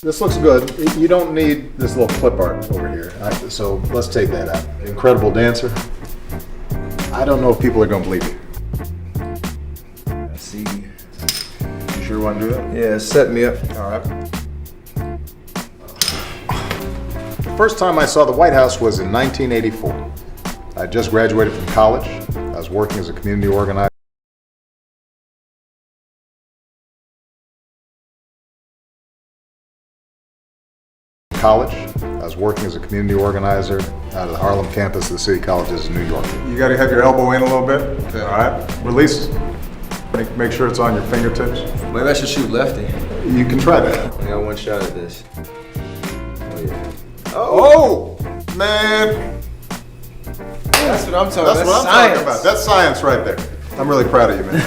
This looks good. You don't need this little clip art over here. So let's take that out. Incredible dancer. I don't know if people are going to believe you. I see. You sure you want to do that? Yeah, set me up. All right. The first time I saw the White House was in 1984. I just graduated from college. I was working as a community organizer. I was working as a community organizer out of the Harlem campus of the City Colleges in New York. You got to have your elbow in a little bit. Okay. All right. Release. Make sure it's on your fingertips. Maybe I should shoot lefty. You can try that. I got one shot at this. Oh yeah. Oh, man. That's what I'm talking about. That's what I'm talking about. That's science right there. I'm really proud of you, man.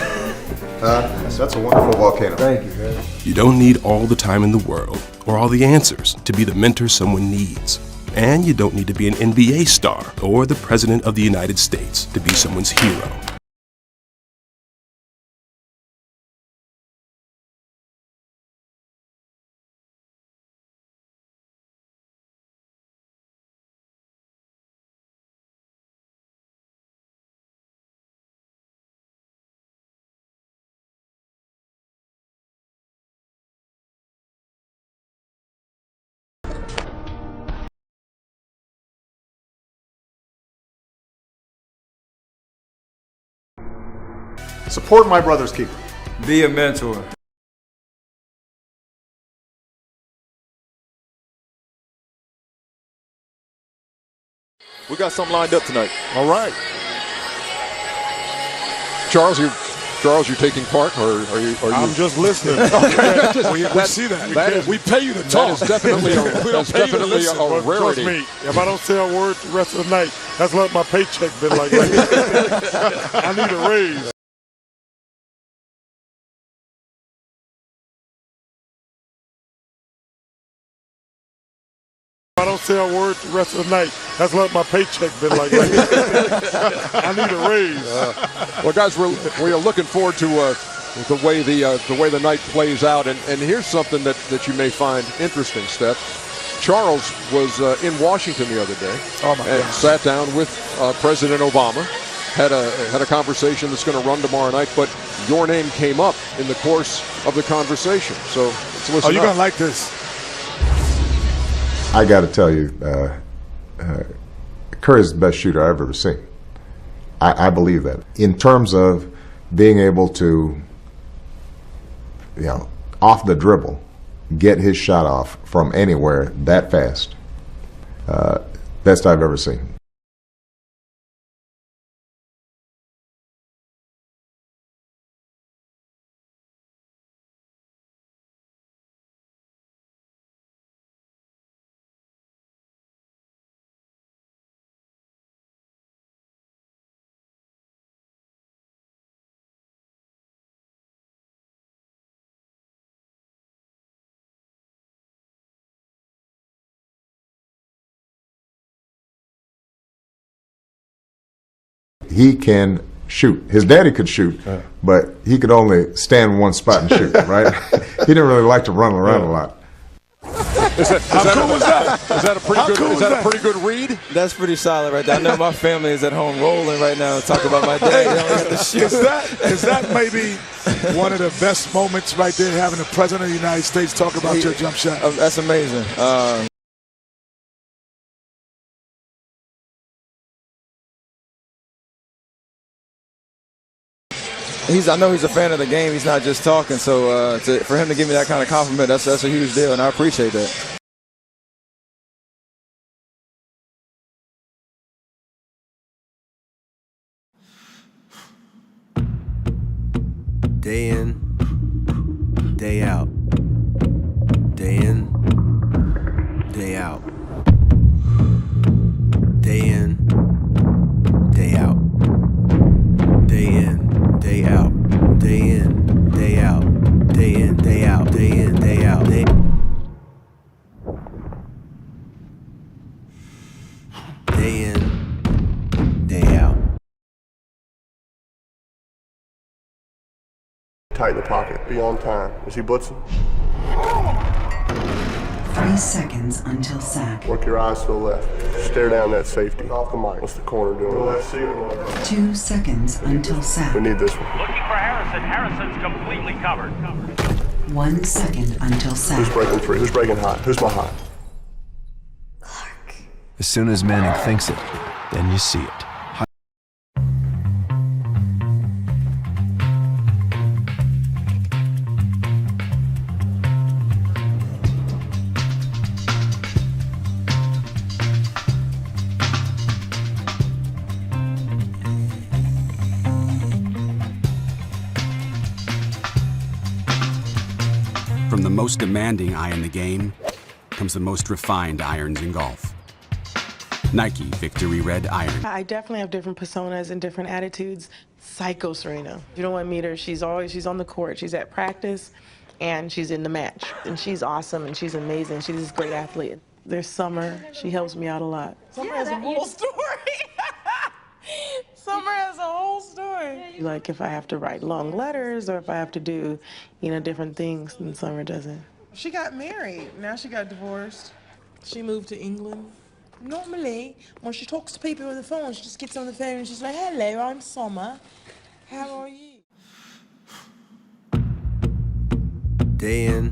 That's a wonderful volcano. Thank you, man. You don't need all the time in the world or all the answers to be the mentor someone needs. And you don't need to be an NBA star or the President of the United States to be someone's hero. Support my brother's keeper. Be a mentor. We got something lined up tonight. All right. Charles, you're taking part, or are you? I'm just listening. Okay. we see that. We pay you to talk. That is definitely a rarity. Trust me, if I don't say a word the rest of the night, that's what my paycheck been like. I need a raise. If I don't say a word the rest of the night, that's what my paycheck been like. I need a raise. Well, guys, we are looking forward to the way the night plays out, and here's something that you may find interesting, Steph. Charles was in Washington the other day and sat down with President Obama, had a conversation that's going to run tomorrow night, but your name came up in the course of the conversation. So let's listen. Oh, you're going to like this. I got to tell you, Curry's the best shooter I've ever seen. I believe that. In terms of being able to, off the dribble, get his shot off from anywhere that fast, best I've ever seen. He can shoot. His daddy could shoot, but he could only stand in one spot and shoot, right? He didn't really like to run around a lot. Is that a pretty good read? That's pretty solid right there. I know my family is at home rolling right now and talking about my dad. They only have to shoot. Is that maybe one of the best moments right there, having the President of the United States talk about your jump shot? That's amazing. I know he's a fan of the game. He's not just talking. So for him to give me that kind of compliment, that's a huge deal, and I appreciate that. Day in, day out. Day in, day out. Day in, day out. Day in, day out. Day in, day out. Day in, day out. Day in, day out. Day in, day out. tighten the pocket. Be on time. Is he blitzing? 3 seconds until sack. Work your eyes to the left. Stare down that safety. Off the mic. What's the corner doing? 2 seconds until sack. We need this one. Looking for Harrison. Harrison's completely covered. 1 second until sack. Who's breaking free? Who's breaking high? Who's my high? As soon as Manning thinks it, then you see it. From the most demanding eye in the game comes the most refined irons in golf. Nike Victory Red Iron. I definitely have different personas and different attitudes. Psycho Serena. You don't want to meet her. She's on the court. She's at practice, and she's in the match. And she's awesome, and she's amazing. She's this great athlete. There's Summer. She helps me out a lot. Summer has a whole story. Summer has a whole story. Like if I have to write long letters or if I have to do, different things, then Summer doesn't. She got married. Now she got divorced. She moved to England. Normally, when she talks to people on the phone, she just gets on the phone and she's like, "Hello, I'm Summer. How are you?" Day in,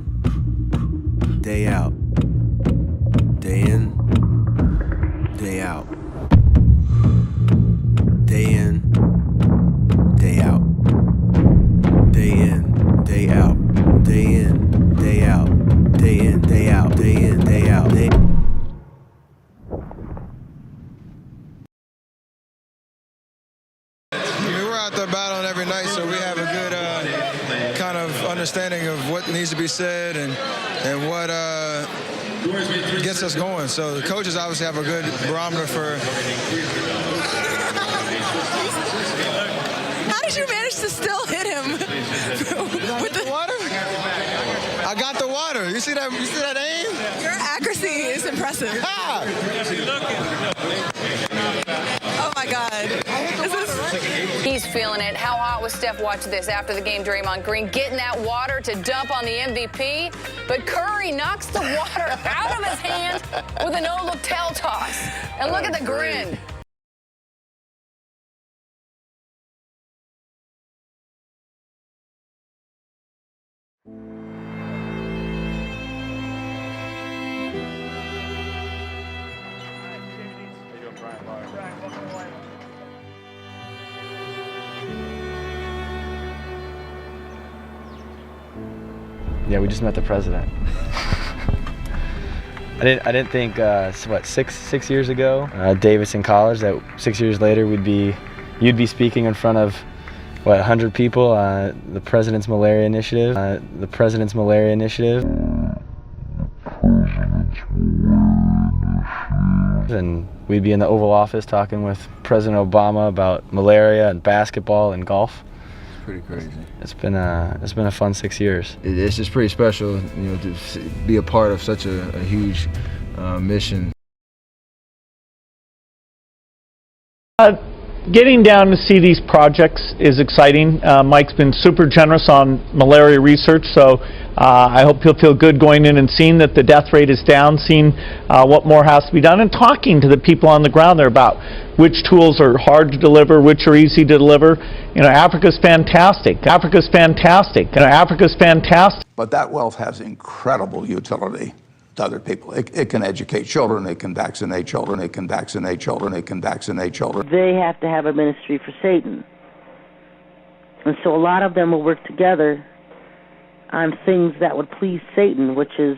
day out. Day in, day out. Day in, day out. Day in, day out. Day in, day out. Day in, day out. Day in, day out. We're out there battling every night, so we have a good kind of understanding of what needs to be said and what gets us going. So the coaches obviously have a good barometer for. How did you manage to still hit him with the water? I got the water. You see that? You see that aim? Your accuracy is impressive. Ah! Oh my God. He's feeling it. How hot was Steph watching this after the game? Draymond Green getting that water to dump on the MVP, but Curry knocks the water out of his hand with an no-look tail toss. And look at the grin. Yeah, we just met the president. I didn't think six years ago, Davidson College, that 6 years later you'd be speaking in front of 100 people, the President's Malaria Initiative, and we'd be in the Oval Office talking with President Obama about malaria and basketball and golf. Pretty crazy. It's been a fun 6 years. It's just pretty special, to be a part of such a huge mission. Getting down to see these projects is exciting. Mike's been super generous on malaria research, so I hope he'll feel good going in and seeing that the death rate is down, seeing what more has to be done, and talking to the people on the ground there about which tools are hard to deliver, which are easy to deliver. Africa's fantastic. Africa's fantastic. Africa's fantastic. But that wealth has incredible utility to other people. It can educate children, it can vaccinate children, it can vaccinate children, it can vaccinate children. They have to have a ministry for Satan. And so a lot of them will work together on things that would please Satan, which is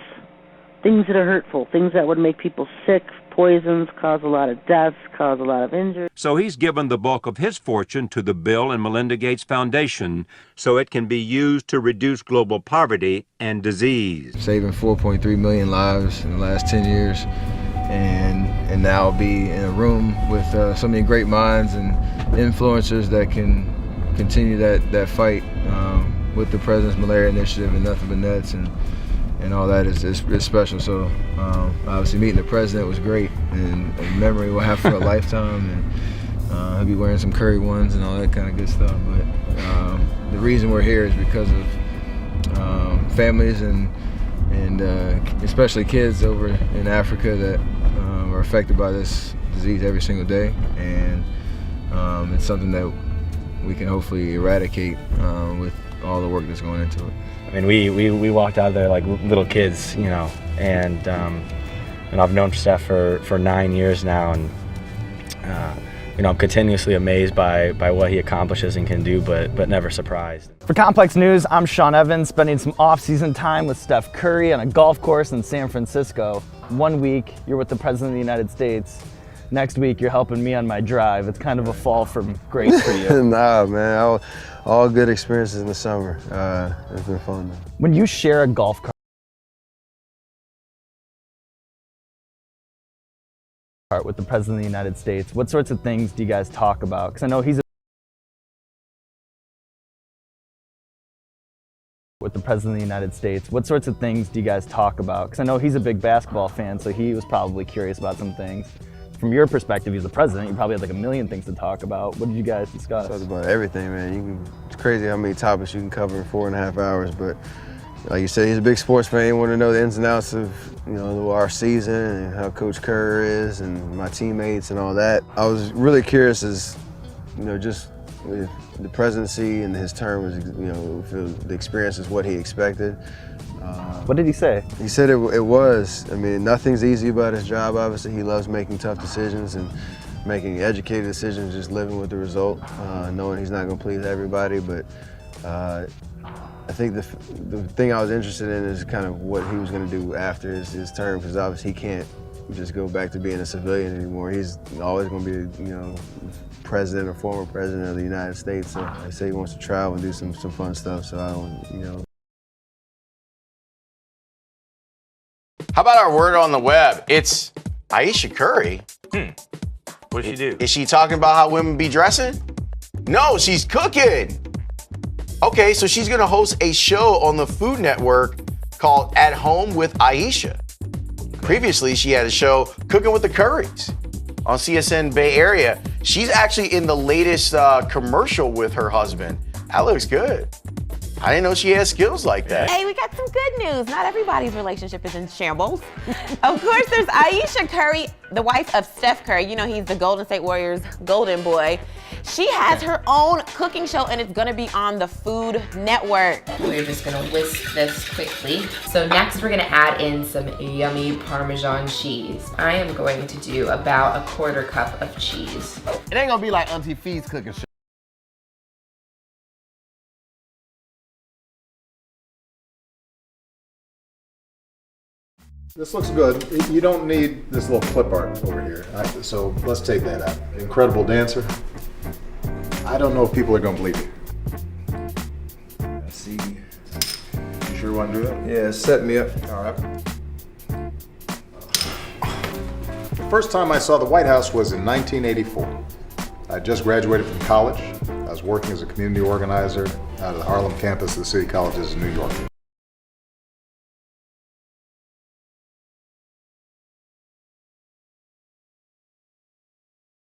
things that are hurtful, things that would make people sick, poisons, cause a lot of deaths, cause a lot of injury. So he's given the bulk of his fortune to the Bill and Melinda Gates Foundation so it can be used to reduce global poverty and disease. Saving 4.3 million lives in the last 10 years, and now be in a room with so many great minds and influencers that can continue that fight with the President's Malaria Initiative and Nothing But Nets and all that is special. So obviously meeting the president was great, and a memory we'll have for a lifetime. He'll be wearing some Curry ones and all that kind of good stuff. But the reason we're here is because of families and especially kids over in Africa that are affected by this disease every single day, and it's something that we can hopefully eradicate with all the work that's going into it. I mean, we walked out of there like little kids, you know, and I've known Steph for 9 years now, and you know, I'm continuously amazed by what he accomplishes and can do, but never surprised. For Complex News, I'm Sean Evans, spending some off-season time with Steph Curry on a golf course in San Francisco. 1 week, you're with the President of the United States. Next week, you're helping me on my drive. It's kind of a fall from grace for you. Nah, man, all good experiences in the summer. It's been fun. When you share a golf cart with the President of the United States, what sorts of things do you guys talk about? Because I know he's with the President of the United States, what sorts of things do you guys talk about? Because I know he's a big basketball fan, so he was probably curious about some things. From your perspective, he's the president, you probably had like a million things to talk about. What did you guys discuss? Talked about everything, man. It's crazy how many topics you can cover in 4.5 hours, but like you said, he's a big sports fan. He wanted to know the ins and outs of, you know, our season and how Coach Kerr is and my teammates and all that. I was really curious as, you know, just with the presidency and his term was, you know, the experience is what he expected. What did he say? He said it was. I mean, nothing's easy about his job, obviously. He loves making tough decisions and making educated decisions, just living with the result, knowing he's not going to please everybody. But I think the thing I was interested in is kind of what he was going to do after his term, because obviously he can't just go back to being a civilian anymore. He's always going to be, you know, president or former president of the United States. So I say he wants to travel and do some fun stuff. So I don't, you know. How about our word on the web? It's Ayesha Curry. What did she do? Is she talking about how women be dressing? No, she's cooking. Okay, so she's gonna host a show on the Food Network called At Home with Ayesha. Previously, she had a show, Cooking with the Currys, on CSN Bay Area. She's actually in the latest commercial with her husband. That looks good. I didn't know she had skills like that. Hey, we got some good news. Not everybody's relationship is in shambles. Of course, there's Ayesha Curry, the wife of Steph Curry. You know, he's the Golden State Warriors' golden boy. She has her own cooking show, and it's gonna be on the Food Network. We're just gonna whisk this quickly. So next we're gonna add in some yummy Parmesan cheese. I am going to do about 1/4 cup of cheese. It ain't gonna be like Auntie Fee's cooking show. This looks good. You don't need this little clip art over here. So let's take that out. Incredible dancer. I don't know if people are going to believe me. Let's see. You sure you want to do that? Yeah, set me up. All right. The first time I saw the White House was in 1984. I just graduated from college. I was working as a community organizer out of the Harlem campus of the City Colleges in New York.